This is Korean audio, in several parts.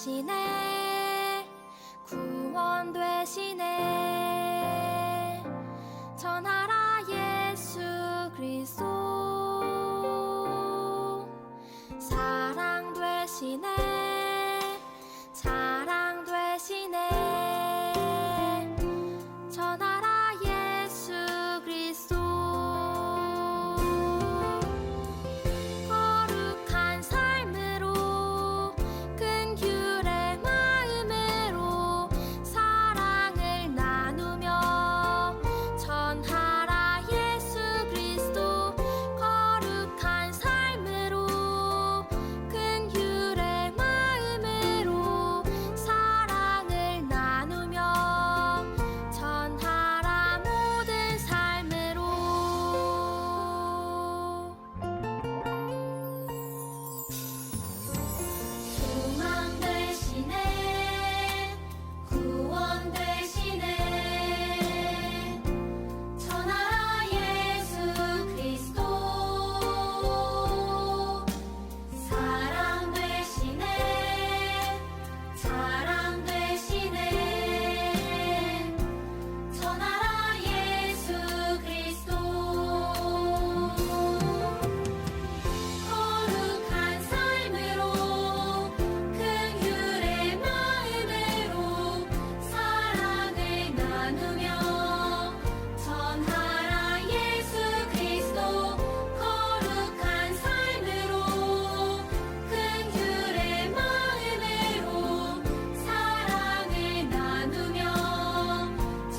되시네 구원 되시네 전하라 예수 그리스도 사랑 되시네 자랑 되시네 전하라 예수 그리스도 거룩한 삶으로 큰 규례 마음으로 사랑을 나누며 전하라 예수 그리스도 거룩한 삶으로 큰 규례 마음으로 사랑을 나누며 전하라 모든 삶으로 소망 되시네 구원 되시네 전하라 예수 그리스도 사랑 되시네 자랑 되시네 전하라 예수 그리스도 거룩한 삶으로 큰 규례 마음으로 사랑을 나누며 전하라 예수 그리스도 거룩한 삶으로 큰 규례 마음으로 사랑을 나누며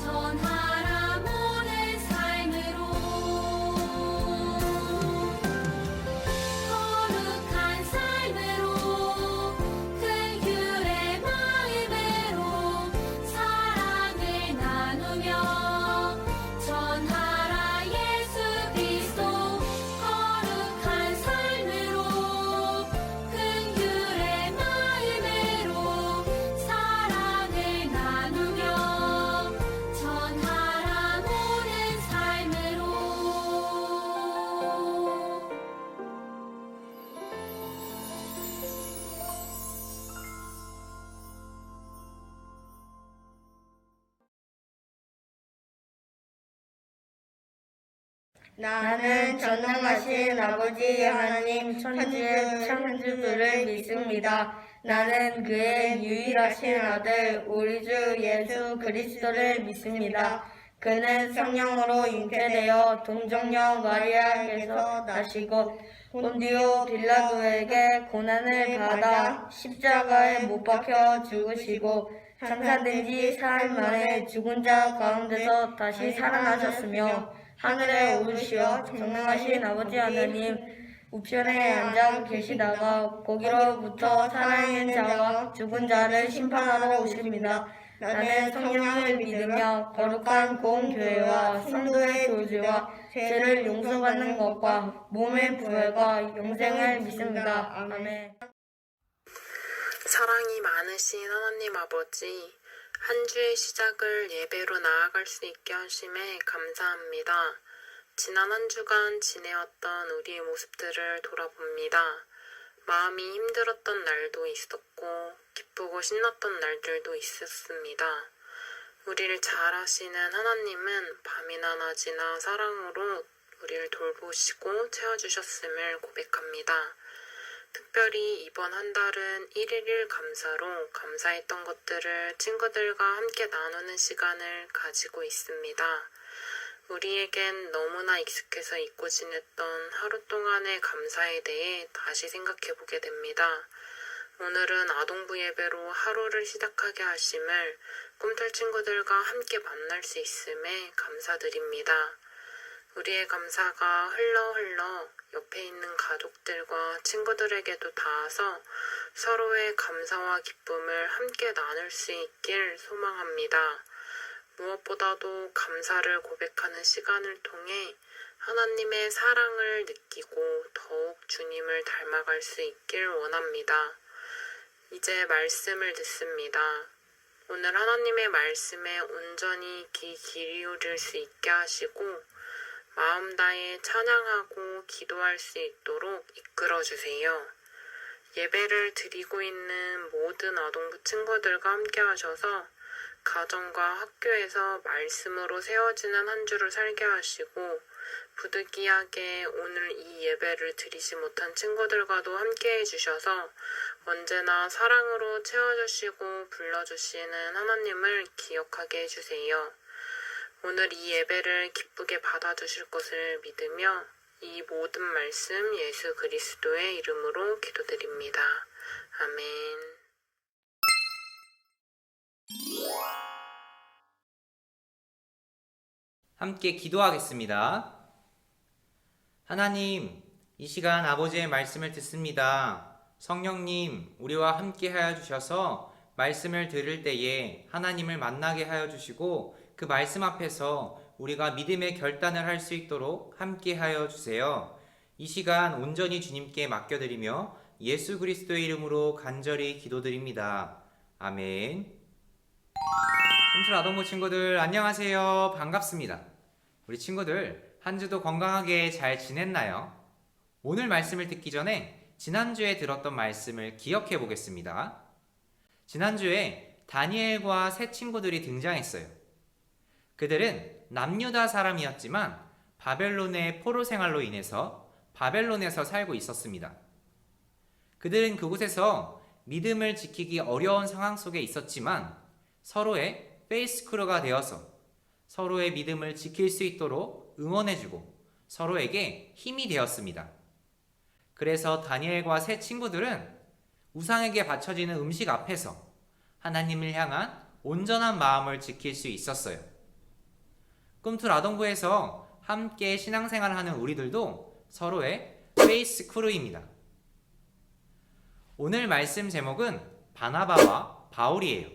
전하라 모든 삶으로 거룩한 삶으로 큰 규례 마음으로 사랑을 나누며 전하라 예수 그리스도 거룩한 삶으로 큰 규례 마음으로 사랑을 나누며 전하라 모든 삶으로 나는 전능하신 아버지 하나님 천지의 창조주를 믿습니다. 나는 그의 유일하신 아들 우리 주 예수 그리스도를 믿습니다. 그는 성령으로 잉태되어 동정녀 마리아에게서 나시고 본디오 빌라도에게 고난을 받아 십자가에 못 박혀 죽으시고 장사된 지 사흘 만에 죽은 자 가운데서 다시 살아나셨으며 하늘에 오르시어 전능하신 아버지 하나님 우편에 앉아 계시다가 거기로부터 살아있는 자와 죽은 자를 심판하러 오십니다. 나는 성령을 믿으며 거룩한 공교회와 성도의 교제와 죄를 용서받는 것과 몸의 부활과 영생을 믿습니다. 아멘. 사랑이 많으신 하나님 아버지, 한 주의 시작을 예배로 나아갈 수 있게 하심에 감사합니다. 지난 한 주간 지내왔던 우리의 모습들을 돌아봅니다. 마음이 힘들었던 날도 있었고 기쁘고 신났던 날들도 있었습니다. 우리를 잘 아시는 하나님은 밤이나 낮이나 사랑으로 우리를 돌보시고 채워주셨음을 고백합니다. 특별히 이번 한 달은 1일 감사로 감사했던 것들을 친구들과 함께 나누는 시간을 가지고 있습니다. 우리에겐 너무나 익숙해서 잊고 지냈던 하루 동안의 감사에 대해 다시 생각해보게 됩니다. 오늘은 아동부 예배로 하루를 시작하게 하심을 꿈틀 친구들과 함께 만날 수 있음에 감사드립니다. 우리의 감사가 흘러 옆에 있는 가족들과 친구들에게도 닿아서 서로의 감사와 기쁨을 함께 나눌 수 있길 소망합니다. 무엇보다도 감사를 고백하는 시간을 통해 하나님의 사랑을 느끼고 더욱 주님을 닮아갈 수 있길 원합니다. 이제 말씀을 듣습니다. 오늘 하나님의 말씀에 온전히 귀 기울일 수 있게 하시고 마음 다해 찬양하고 기도할 수 있도록 이끌어 주세요. 예배를 드리고 있는 모든 아동부 친구들과 함께 하셔서 가정과 학교에서 말씀으로 세워지는 한 주를 살게 하시고 부득이하게 오늘 이 예배를 드리지 못한 친구들과도 함께 해주셔서 언제나 사랑으로 채워주시고 불러주시는 하나님을 기억하게 해주세요. 오늘 이 예배를 기쁘게 받아주실 것을 믿으며 이 모든 말씀 예수 그리스도의 이름으로 기도드립니다. 아멘. 함께 기도하겠습니다. 하나님, 이 시간 아버지의 말씀을 듣습니다. 성령님, 우리와 함께 하여 주셔서 말씀을 들을 때에 하나님을 만나게 하여 주시고 그 말씀 앞에서 우리가 믿음의 결단을 할 수 있도록 함께 하여 주세요. 이 시간 온전히 주님께 맡겨드리며 예수 그리스도의 이름으로 간절히 기도드립니다. 아멘. 홈틀 아동부 친구들 안녕하세요. 반갑습니다. 우리 친구들 한 주도 건강하게 잘 지냈나요? 오늘 말씀을 듣기 전에 지난주에 들었던 말씀을 기억해 보겠습니다. 지난주에 다니엘과 세 친구들이 등장했어요. 그들은 남유다 사람이었지만 바벨론의 포로 생활로 인해서 바벨론에서 살고 있었습니다. 그들은 그곳에서 믿음을 지키기 어려운 상황 속에 있었지만 서로의 페이스크루가 되어서 서로의 믿음을 지킬 수 있도록 응원해주고 서로에게 힘이 되었습니다. 그래서 다니엘과 세 친구들은 우상에게 바쳐지는 음식 앞에서 하나님을 향한 온전한 마음을 지킬 수 있었어요. 꿈틀 아동부에서 함께 신앙생활을 하는 우리들도 서로의 페이스크루입니다. 오늘 말씀 제목은 바나바와 바울이에요.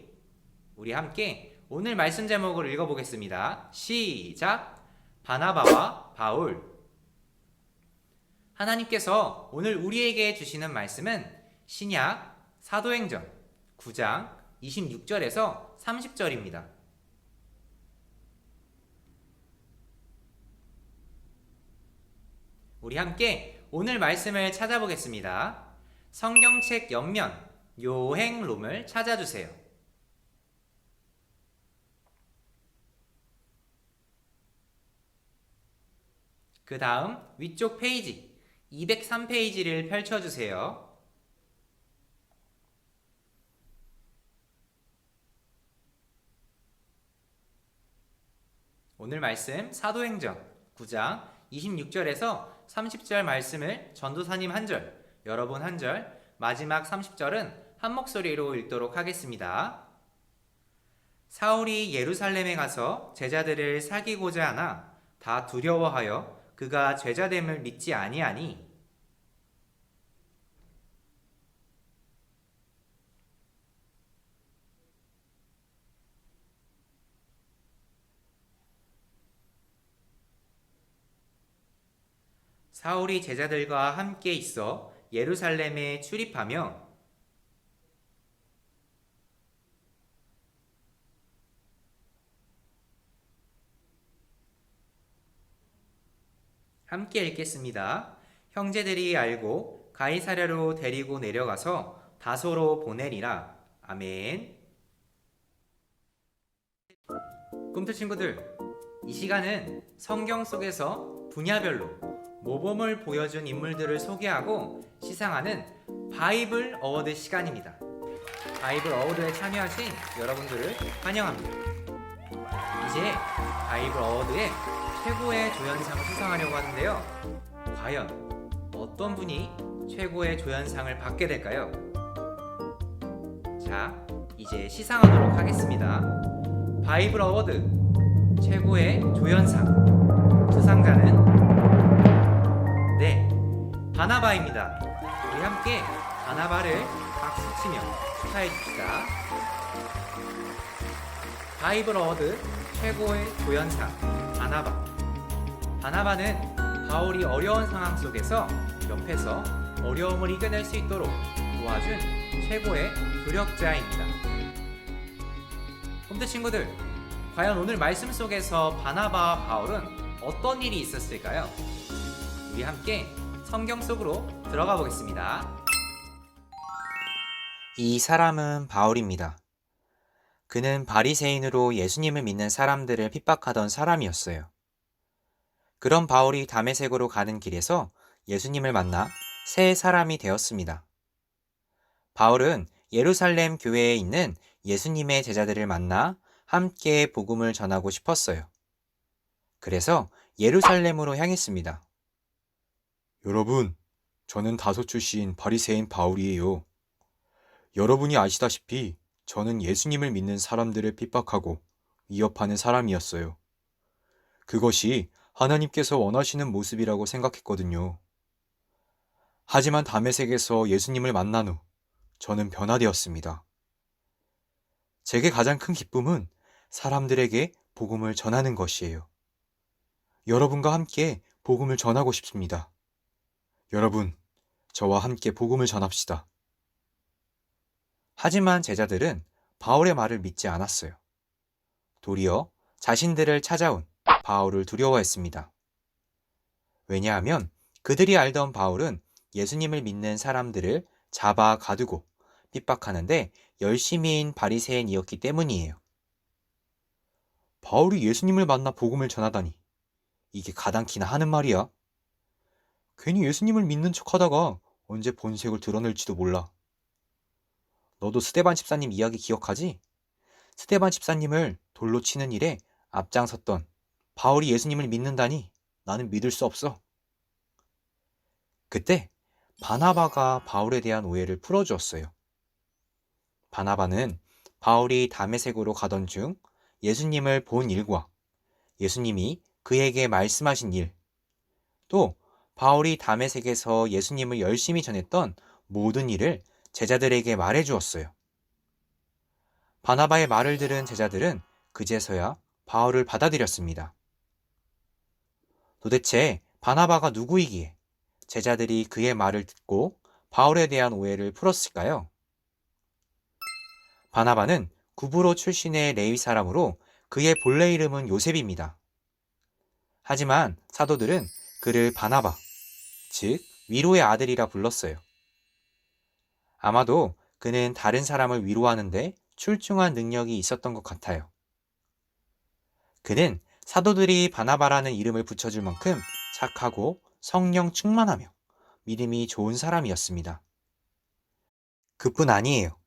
우리 함께 오늘 말씀 제목을 읽어보겠습니다. 시작! 바나바와 바울. 하나님께서 오늘 우리에게 주시는 말씀은 신약 사도행전 9장 26절에서 30절입니다. 우리 함께 오늘 말씀을 찾아보겠습니다. 성경책 옆면 요행롬을 찾아주세요. 그 다음 위쪽 페이지 203페이지를 펼쳐주세요. 오늘 말씀 사도행전 9장 26절에서 30절 말씀을 전도사님 한 절, 여러분 한 절, 마지막 30절은 한 목소리로 읽도록 하겠습니다. 사울이 예루살렘에 가서 제자들을 사귀고자 하나 다 두려워하여 그가 죄자됨을 믿지 아니하니 사울이 제자들과 함께 있어 예루살렘에 출입하며 함께 읽겠습니다. 형제들이 알고 가이사랴로 데리고 내려가서 다소로 보내리라. 아멘. 꿈틀 친구들, 이 시간은 성경 속에서 분야별로 모범을 보여준 인물들을 소개하고 시상하는 바이블 어워드 시간입니다. 바이블 어워드에 참여하신 여러분들을 환영합니다. 이제 바이블 어워드의 최고의 조연상을 수상하려고 하는데요. 과연 어떤 분이 최고의 조연상을 받게 될까요? 자, 이제 시상하도록 하겠습니다. 바이블 어워드 최고의 조연상 수상자는 바나바입니다. 우리 함께 바나바를 박수치며 축하해 줍시다. 바이블 어워드 최고의 조연상 바나바. 바나바는 바울이 어려운 상황 속에서 옆에서 어려움을 이겨낼 수 있도록 도와준 최고의 조력자입니다. 홈트 친구들, 과연 오늘 말씀 속에서 바나바와 바울은 어떤 일이 있었을까요? 우리 함께 성경 속으로 들어가 보겠습니다. 이 사람은 바울입니다. 그는 바리새인으로 예수님을 믿는 사람들을 핍박하던 사람이었어요. 그런 바울이 다메섹으로 가는 길에서 예수님을 만나 새 사람이 되었습니다. 바울은 예루살렘 교회에 있는 예수님의 제자들을 만나 함께 복음을 전하고 싶었어요. 그래서 예루살렘으로 향했습니다. 여러분, 저는 다소 출신 바리새인 바울이에요. 여러분이 아시다시피 저는 예수님을 믿는 사람들을 핍박하고 위협하는 사람이었어요. 그것이 하나님께서 원하시는 모습이라고 생각했거든요. 하지만 다메섹에서 예수님을 만난 후 저는 변화되었습니다. 제게 가장 큰 기쁨은 사람들에게 복음을 전하는 것이에요. 여러분과 함께 복음을 전하고 싶습니다. 여러분, 저와 함께 복음을 전합시다. 하지만 제자들은 바울의 말을 믿지 않았어요. 도리어 자신들을 찾아온 바울을 두려워했습니다. 왜냐하면 그들이 알던 바울은 예수님을 믿는 사람들을 잡아 가두고 핍박하는데 열심히인 바리새인이었기 때문이에요. 바울이 예수님을 만나 복음을 전하다니, 이게 가당키나 하는 말이야? 괜히 예수님을 믿는 척하다가 언제 본색을 드러낼지도 몰라. 너도 스데반 집사님 이야기 기억하지? 스데반 집사님을 돌로 치는 일에 앞장섰던 바울이 예수님을 믿는다니 나는 믿을 수 없어. 그때 바나바가 바울에 대한 오해를 풀어주었어요. 바나바는 바울이 다메섹으로 가던 중 예수님을 본 일과 예수님이 그에게 말씀하신 일, 또 바울이 다메섹에서 예수님을 열심히 전했던 모든 일을 제자들에게 말해 주었어요. 바나바의 말을 들은 제자들은 그제서야 바울을 받아들였습니다. 도대체 바나바가 누구이기에 제자들이 그의 말을 듣고 바울에 대한 오해를 풀었을까요? 바나바는 구브로 출신의 레위 사람으로 그의 본래 이름은 요셉입니다. 하지만 사도들은 그를 바나바, 즉 위로의 아들이라 불렀어요. 아마도 그는 다른 사람을 위로하는데 출중한 능력이 있었던 것 같아요. 그는 사도들이 바나바라는 이름을 붙여줄 만큼 착하고 성령 충만하며 믿음이 좋은 사람이었습니다. 그뿐 아니에요.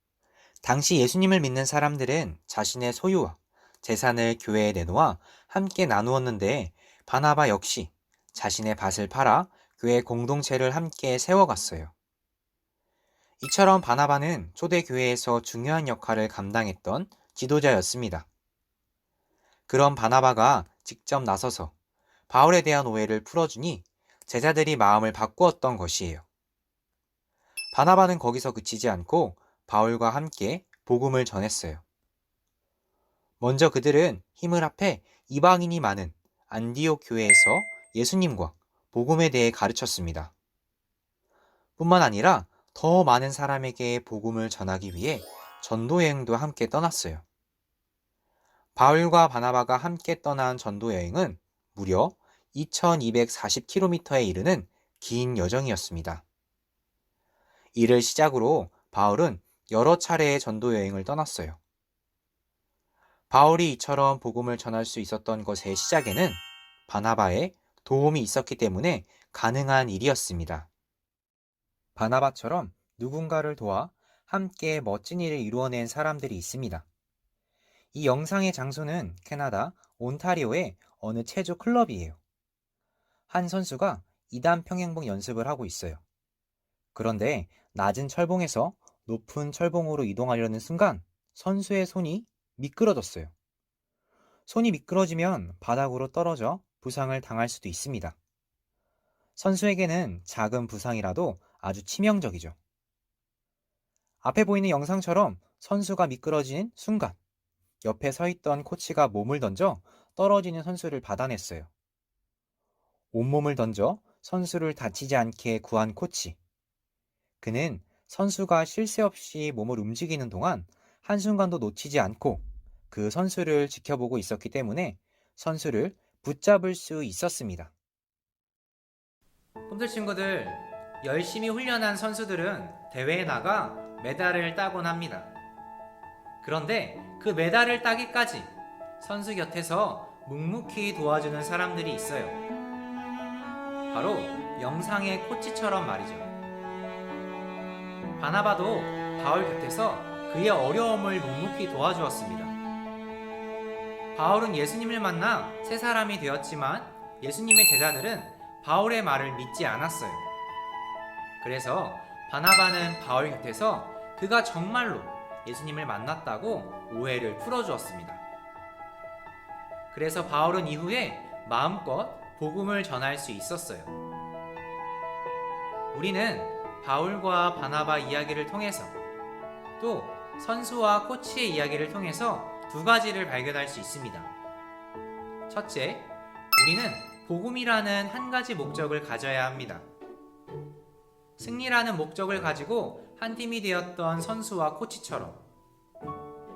당시 예수님을 믿는 사람들은 자신의 소유와 재산을 교회에 내놓아 함께 나누었는데 바나바 역시 자신의 밭을 팔아 교회 공동체를 함께 세워갔어요. 이처럼 바나바는 초대교회에서 중요한 역할을 감당했던 지도자였습니다. 그런 바나바가 직접 나서서 바울에 대한 오해를 풀어주니 제자들이 마음을 바꾸었던 것이에요. 바나바는 거기서 그치지 않고 바울과 함께 복음을 전했어요. 먼저 그들은 힘을 합해 이방인이 많은 안디옥 교회에서 예수님과 복음에 대해 가르쳤습니다. 뿐만 아니라 더 많은 사람에게 복음을 전하기 위해 전도여행도 함께 떠났어요. 바울과 바나바가 함께 떠난 전도여행은 무려 2240km에 이르는 긴 여정이었습니다. 이를 시작으로 바울은 여러 차례의 전도여행을 떠났어요. 바울이 이처럼 복음을 전할 수 있었던 것의 시작에는 바나바의 도움이 있었기 때문에 가능한 일이었습니다. 바나바처럼 누군가를 도와 함께 멋진 일을 이루어낸 사람들이 있습니다. 이 영상의 장소는 캐나다 온타리오의 어느 체조 클럽이에요. 한 선수가 2단 평행봉 연습을 하고 있어요. 그런데 낮은 철봉에서 높은 철봉으로 이동하려는 순간 선수의 손이 미끄러졌어요. 손이 미끄러지면 바닥으로 떨어져 부상을 당할 수도 있습니다. 선수에게는 작은 부상이라도 아주 치명적이죠. 앞에 보이는 영상처럼 선수가 미끄러진 순간 옆에 서 있던 코치가 몸을 던져 떨어지는 선수를 받아냈어요. 온몸을 던져 선수를 다치지 않게 구한 코치. 그는 선수가 쉴 새 없이 몸을 움직이는 동안 한순간도 놓치지 않고 그 선수를 지켜보고 있었기 때문에 선수를 붙잡을 수 있었습니다. 꿈들 친구들, 열심히 훈련한 선수들은 대회에 나가 메달을 따곤 합니다. 그런데 그 메달을 따기까지 선수 곁에서 묵묵히 도와주는 사람들이 있어요. 바로 영상의 코치처럼 말이죠. 바나바도 바울 곁에서 그의 어려움을 묵묵히 도와주었습니다. 바울은 예수님을 만나 새 사람이 되었지만 예수님의 제자들은 바울의 말을 믿지 않았어요. 그래서 바나바는 바울 곁에서 그가 정말로 예수님을 만났다고 오해를 풀어주었습니다. 그래서 바울은 이후에 마음껏 복음을 전할 수 있었어요. 우리는 바울과 바나바 이야기를 통해서 또 선수와 코치의 이야기를 통해서 두 가지를 발견할 수 있습니다. 첫째, 우리는 복음이라는 한 가지 목적을 가져야 합니다. 승리라는 목적을 가지고 한 팀이 되었던 선수와 코치처럼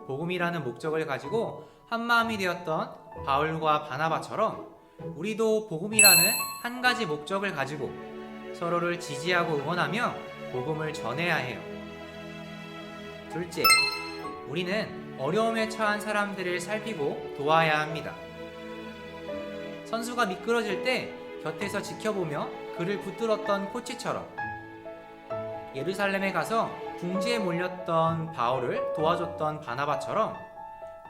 복음이라는 목적을 가지고 한 마음이 되었던 바울과 바나바처럼 우리도 복음이라는 한 가지 목적을 가지고 서로를 지지하고 응원하며 복음을 전해야 해요. 둘째, 우리는 어려움에 처한 사람들을 살피고 도와야 합니다. 선수가 미끄러질 때 곁에서 지켜보며 그를 붙들었던 코치처럼 예루살렘에 가서 궁지에 몰렸던 바울을 도와줬던 바나바처럼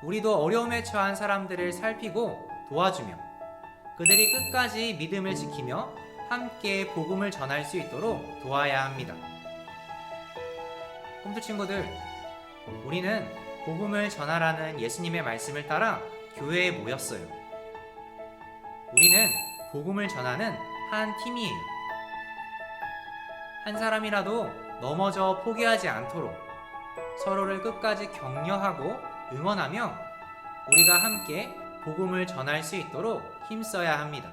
우리도 어려움에 처한 사람들을 살피고 도와주며 그들이 끝까지 믿음을 지키며 함께 복음을 전할 수 있도록 도와야 합니다. 꿈틀 친구들, 우리는 복음을 전하라는 예수님의 말씀을 따라 교회에 모였어요. 우리는 복음을 전하는 한 팀이에요. 한 사람이라도 넘어져 포기하지 않도록 서로를 끝까지 격려하고 응원하며 우리가 함께 복음을 전할 수 있도록 힘써야 합니다.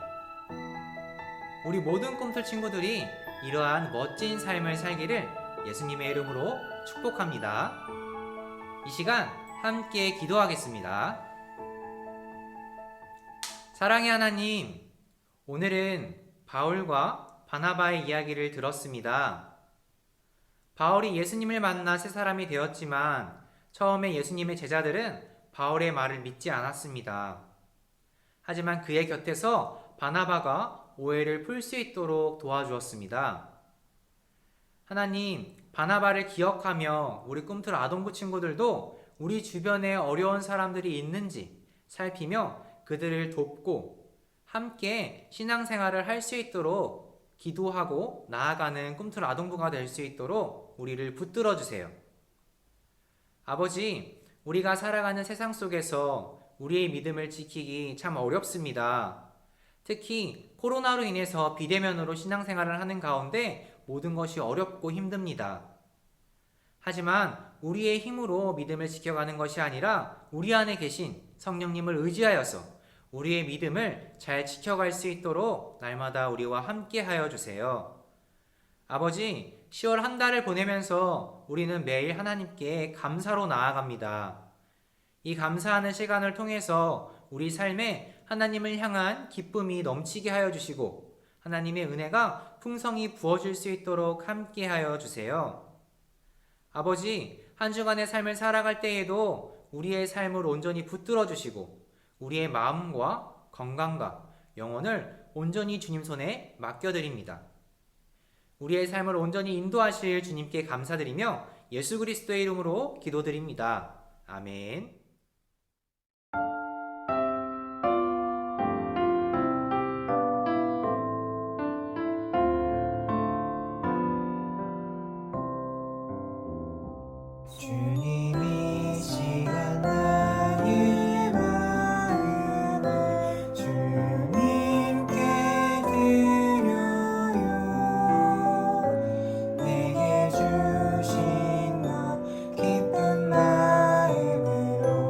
우리 모든 꿈틀 친구들이 이러한 멋진 삶을 살기를 예수님의 이름으로 축복합니다. 이 시간 함께 기도하겠습니다. 사랑의 하나님, 오늘은 바울과 바나바의 이야기를 들었습니다. 바울이 예수님을 만나 새 사람이 되었지만 처음에 예수님의 제자들은 바울의 말을 믿지 않았습니다. 하지만 그의 곁에서 바나바가 오해를 풀 수 있도록 도와주었습니다. 하나님, 바나바를 기억하며 우리 꿈틀 아동부 친구들도 우리 주변에 어려운 사람들이 있는지 살피며 그들을 돕고 함께 신앙생활을 할 수 있도록 기도하고 나아가는 꿈틀 아동부가 될 수 있도록 우리를 붙들어 주세요. 아버지, 우리가 살아가는 세상 속에서 우리의 믿음을 지키기 참 어렵습니다. 특히 코로나로 인해서 비대면으로 신앙생활을 하는 가운데 모든 것이 어렵고 힘듭니다. 하지만 우리의 힘으로 믿음을 지켜가는 것이 아니라 우리 안에 계신 성령님을 의지하여서 우리의 믿음을 잘 지켜갈 수 있도록 날마다 우리와 함께 하여 주세요. 아버지, 10월 한 달을 보내면서 우리는 매일 하나님께 감사로 나아갑니다. 이 감사하는 시간을 통해서 우리 삶에 하나님을 향한 기쁨이 넘치게 하여 주시고 하나님의 은혜가 풍성히 부어질 수 있도록 함께 하여 주세요. 아버지, 한 주간의 삶을 살아갈 때에도 우리의 삶을 온전히 붙들어 주시고 우리의 마음과 건강과 영혼을 온전히 주님 손에 맡겨드립니다. 우리의 삶을 온전히 인도하실 주님께 감사드리며 예수 그리스도의 이름으로 기도드립니다. 아멘. 주님이 시간 나의 마음을 주님께 드려요. 내게 주신 너 기쁜 마음으로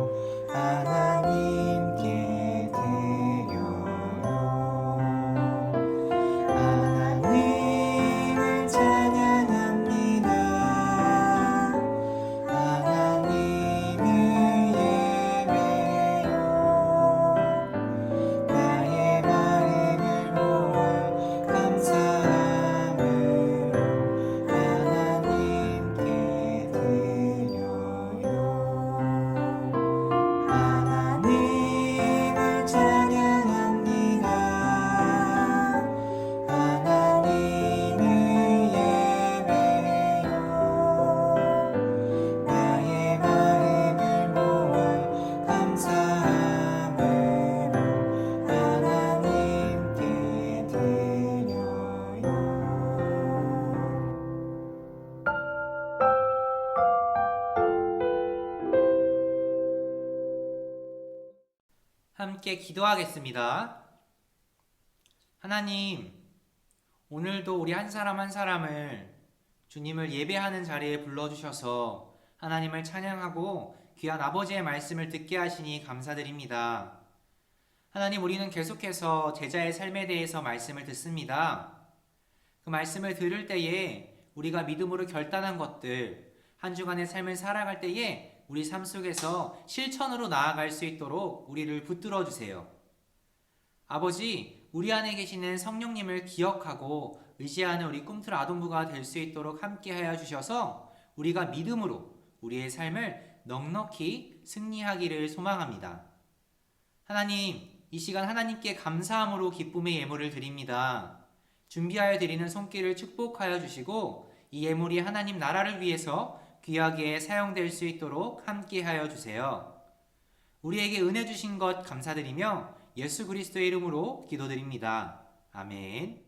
함께 기도하겠습니다. 하나님, 오늘도 우리 한 사람 한 사람을 주님을 예배하는 자리에 불러주셔서 하나님을 찬양하고 귀한 아버지의 말씀을 듣게 하시니 감사드립니다. 하나님, 우리는 계속해서 제자의 삶에 대해서 말씀을 듣습니다. 그 말씀을 들을 때에 우리가 믿음으로 결단한 것들, 한 주간의 삶을 살아갈 때에 우리 삶 속에서 실천으로 나아갈 수 있도록 우리를 붙들어 주세요. 아버지, 우리 안에 계시는 성령님을 기억하고 의지하는 우리 꿈틀 아동부가 될 수 있도록 함께하여 주셔서 우리가 믿음으로 우리의 삶을 넉넉히 승리하기를 소망합니다. 하나님, 이 시간 하나님께 감사함으로 기쁨의 예물을 드립니다. 준비하여 드리는 손길을 축복하여 주시고 이 예물이 하나님 나라를 위해서 귀하게 사용될 수 있도록 함께하여 주세요. 우리에게 은혜 주신 것 감사드리며 예수 그리스도의 이름으로 기도드립니다. 아멘.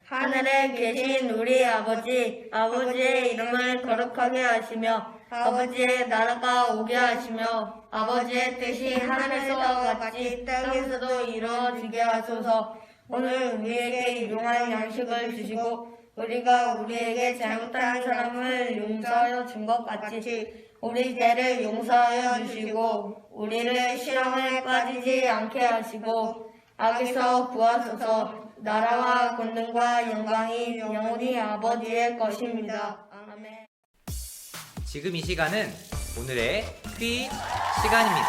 하늘에 계신 우리 아버지, 아버지의 이름을 거룩하게 하시며 아버지의 나라가 오게 하시며 아버지의 뜻이 하늘에서와 같이 땅에서도 이루어지게 하소서. 오늘 우리에게 일용할 양식을 주시고 우리가 우리에게 잘못한 사람을 용서하여 준 것 같이 우리 죄를 용서하여 주시고 우리를 시험에 빠지지 않게 하시고 악에서 구하소서. 나라와 권능과 영광이 영원히 아버지의 것입니다. 아멘. 지금 이 시간은 오늘의 퀴즈 시간입니다.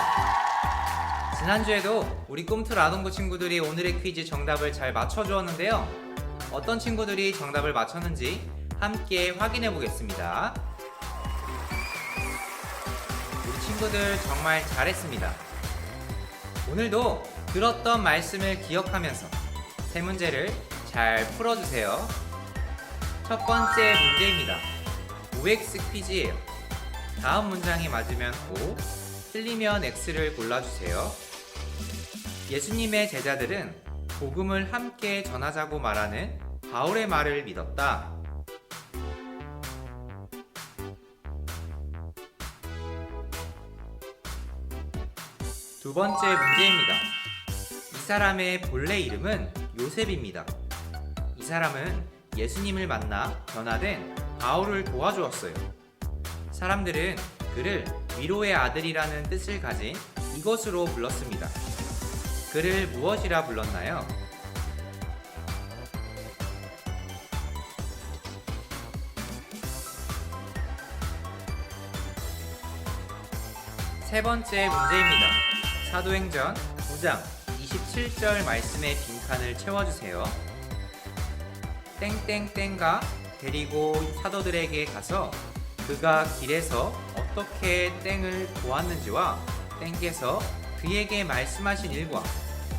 지난주에도 우리 꿈틀 아동부 친구들이 오늘의 퀴즈 정답을 잘 맞춰주었는데요. 어떤 친구들이 정답을 맞췄는지 함께 확인해 보겠습니다. 우리 친구들 정말 잘했습니다. 오늘도 들었던 말씀을 기억하면서 세 문제를 잘 풀어주세요. 첫 번째 문제입니다. OX 퀴즈예요. 다음 문장이 맞으면 O, 틀리면 X를 골라주세요. 예수님의 제자들은 복음을 함께 전하자고 말하는 바울의 말을 믿었다. 두 번째 문제입니다. 이 사람의 본래 이름은 요셉입니다. 이 사람은 예수님을 만나 변화된 바울을 도와주었어요. 사람들은 그를 위로의 아들이라는 뜻을 가진 이것으로 불렀습니다. 그를 무엇이라 불렀나요? 세 번째 문제입니다. 사도행전 9장 27절 말씀의 빈칸을 채워주세요. 땡땡땡가 데리고 사도들에게 가서 그가 길에서 어떻게 땡을 보았는지와 땡께서 그에게 말씀하신 일과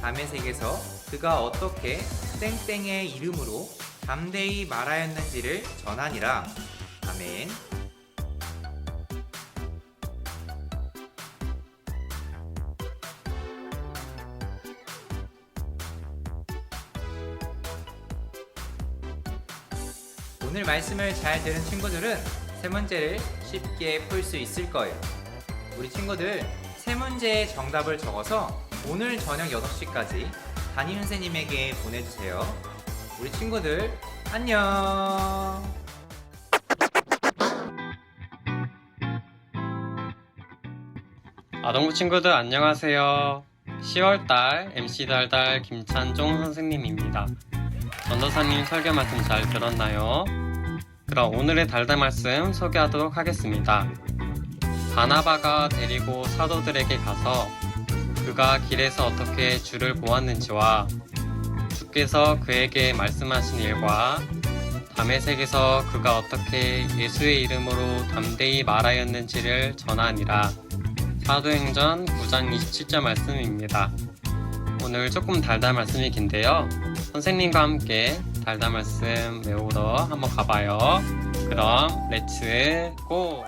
다메섹에서 그가 어떻게 땡땡의 이름으로 담대히 말하였는지를 전하니라. 아멘. 오늘 말씀을 잘 들은 친구들은 세 문제를 쉽게 풀 수 있을 거예요. 우리 친구들 세 문제의 정답을 적어서 오늘 저녁 8시까지 담임 선생님에게 보내주세요. 우리 친구들 안녕. 아동부 친구들 안녕하세요. 10월달 MC 달달 김찬종 선생님입니다. 전도사님 설교 말씀 잘 들었나요? 그럼 오늘의 달달 말씀 소개하도록 하겠습니다. 바나바가 데리고 사도들에게 가서 그가 길에서 어떻게 주를 보았는지와 주께서 그에게 말씀하신 일과 다메섹에서 그가 어떻게 예수의 이름으로 담대히 말하였는지를 전하니라. 사도행전 9장 27절 말씀입니다. 오늘 조금 달달 말씀이 긴데요. 선생님과 함께 달달 말씀 외우러 한번 가봐요. 그럼 렛츠 고!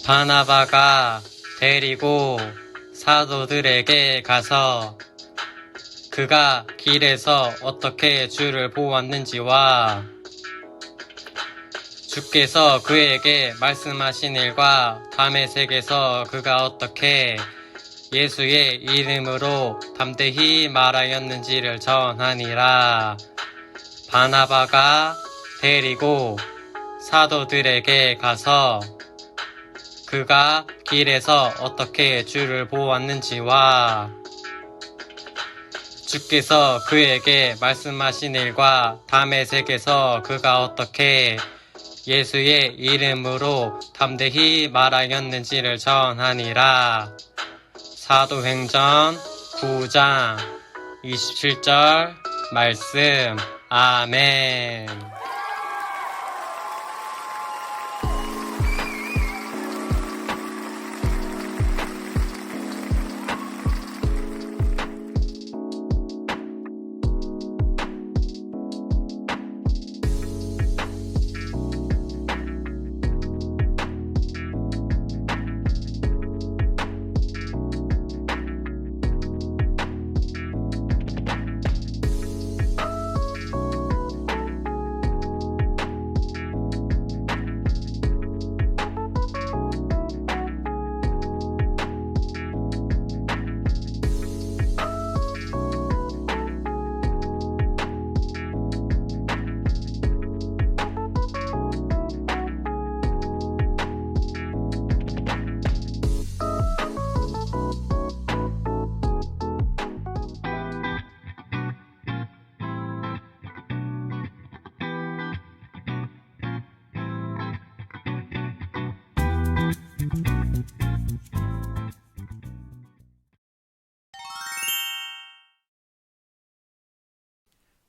바나바가 데리고 사도들에게 가서 그가 길에서 어떻게 주를 보았는지와 주께서 그에게 말씀하신 일과 다메섹에서 그가 어떻게 예수의 이름으로 담대히 말하였는지를 전하니라. 바나바가 데리고 사도들에게 가서 그가 길에서 어떻게 주를 보았는지와 주께서 그에게 말씀하신 일과 다메섹에서 그가 어떻게 예수의 이름으로 담대히 말하였는지를 전하니라. 사도행전 9장 27절 말씀. 아멘.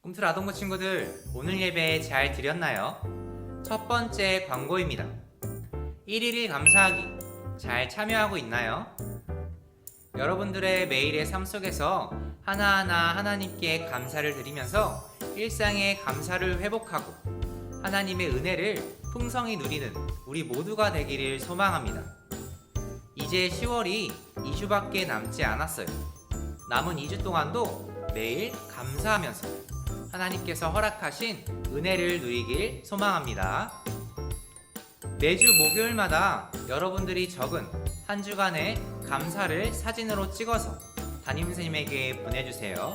꿈틀 아동부 친구들, 오늘 예배 잘 드렸나요? 첫 번째 광고입니다. 1일 감사하기 잘 참여하고 있나요? 여러분들의 매일의 삶 속에서 하나하나 하나님께 감사를 드리면서 일상의 감사를 회복하고 하나님의 은혜를 풍성히 누리는 우리 모두가 되기를 소망합니다. 이제 10월이 2주밖에 남지 않았어요. 남은 2주 동안도 매일 감사하면서 하나님께서 허락하신 은혜를 누리길 소망합니다. 매주 목요일마다 여러분들이 적은 한 주간의 감사를 사진으로 찍어서 담임선생님에게 보내주세요.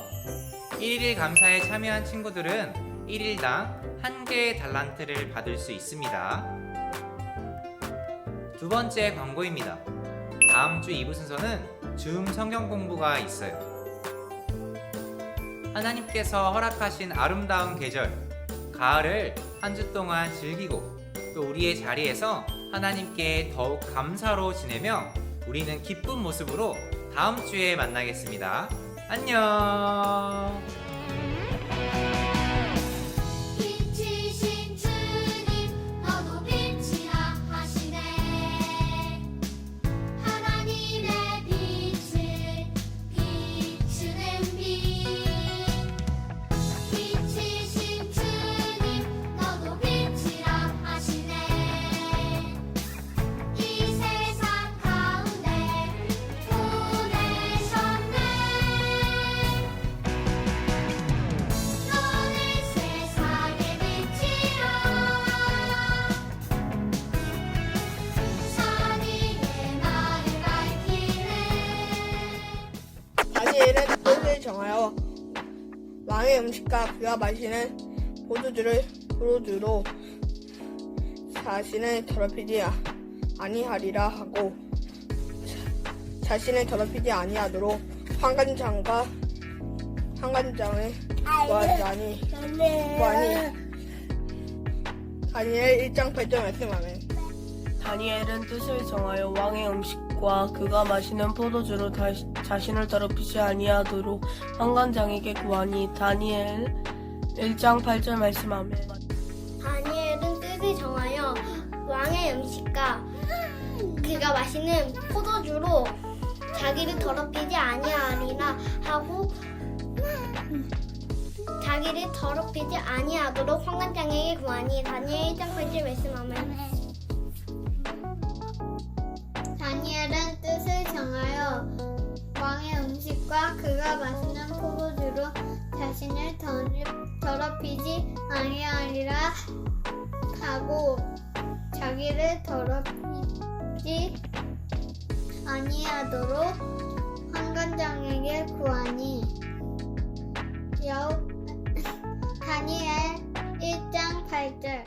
1일 감사에 참여한 친구들은 1일당 1개의 달란트를 받을 수 있습니다. 두 번째 광고입니다. 다음 주 2부 순서는 줌 성경 공부가 있어요. 하나님께서 허락하신 아름다운 계절, 가을을 한 주 동안 즐기고 또 우리의 자리에서 하나님께 더욱 감사로 지내며 우리는 기쁜 모습으로 다음 주에 만나겠습니다. 안녕! 빛이신 주님 너도 빛이라 하시네. 하나님의 빛을 비추는 빛. 빛이신 주님 너도 빛이라 하시네. 이 세상 가운데 보내셨네. 너는 세상의 빛이라. 선의의 말을 밝히네. 다니엘은 뜻을 정하여 왕의 음식과 그가 마시는 포도주로 자신을 더럽히지 아니하리라 하고 자신을 더럽히지 아니하도록 환관장을 구하니 다니엘 1장 8절 말씀하면 다니엘은 뜻을 정하여 왕의 음식과 그가 마시는 포도주로 자신을 더럽히지 아니하도록 환관장에게 구하니 다니엘 1장 8절 말씀하며 다니엘은 뜻을 정하여 왕의 음식과 그가 마시는 포도주로 자기를 더럽히지 아니하리라 하고 자기를 더럽히지 아니하도록 환관장에게 구하니 다니엘 1장 8절 말씀하면 다니엘은 뜻을 정하여 자신을 더럽히지 아니하리라 하고 자기를 더럽히지 아니하도록 환관장에게 구하니 다니엘 1장 8절